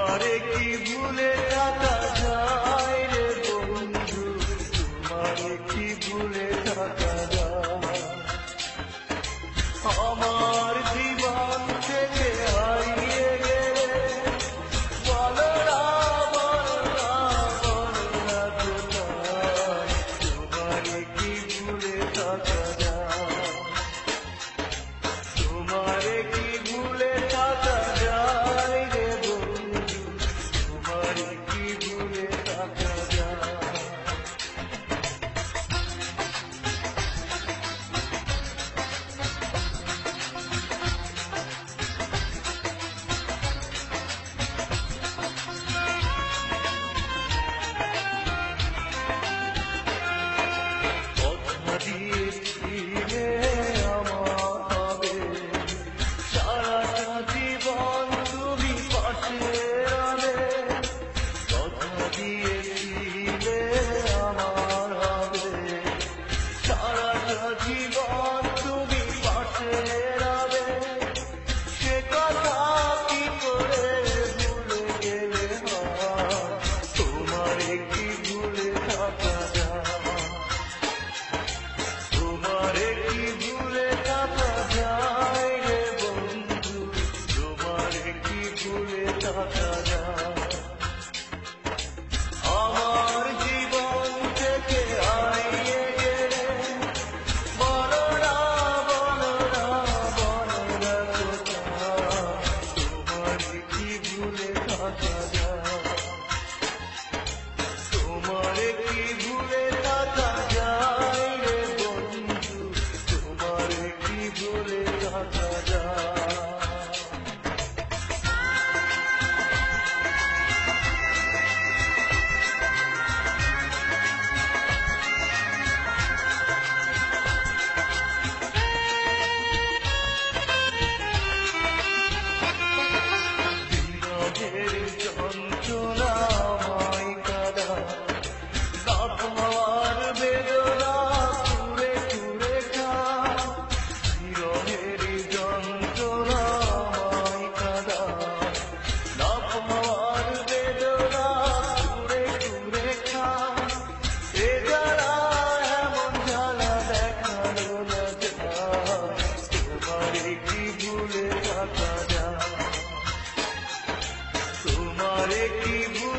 তোমারে কি ভুলে থাকা যায় রে বন্ধু, তোমারে কি ভুলে থাকা যায়? আমার জীবন থেকে হারিয়ে গেলে বলো না, বলো না, বলো না কোথায়, তোমারে কি ভুলে থাকা যায়? তোমারে কি ভুলে থাকা যায় রে বন্ধু, তোমারে কি ভুলে থাকা যায়? কথা দিয়েছিলে আমার হবে, সারাটা জীবন তুমি পাশে রবে। কথা দিয়েছিলে আমার হবে, সারাটা জীবন তুমি পাশে রবে। সে কথা কি করে ভুলে গেলে হয়, তোমারে কি ভুলে থাকা যায়? তোমারে কি ভুলে থাকা যায় রে বন্ধু, তোমারে কি ভুলে থাকা যায়? আমার জীবন থেকে হারিয়ে গেলে বলো না, বলো না, বলো না কোথায়, তোমারে কি ভুলে থাকা যায়? তোমারে কি ভুলে থাকা যায় রে বন্ধু, তোমারে কি ভুলে থাকা যায়? বিরহের যন্ত্রণা আমায় কাঁদায়, বাপ মার বেদনা কুরে কুরে খায়। বিরহের যন্ত্রণা আমায় কাঁদায়, বাপ মার বেদনা কুরে কুরে খায়। এ জ্বালা এমন জ্বালা দেখানো না যায়, তোমারে কি ভুলে থাকা যায়? তোমারে কি ভুলে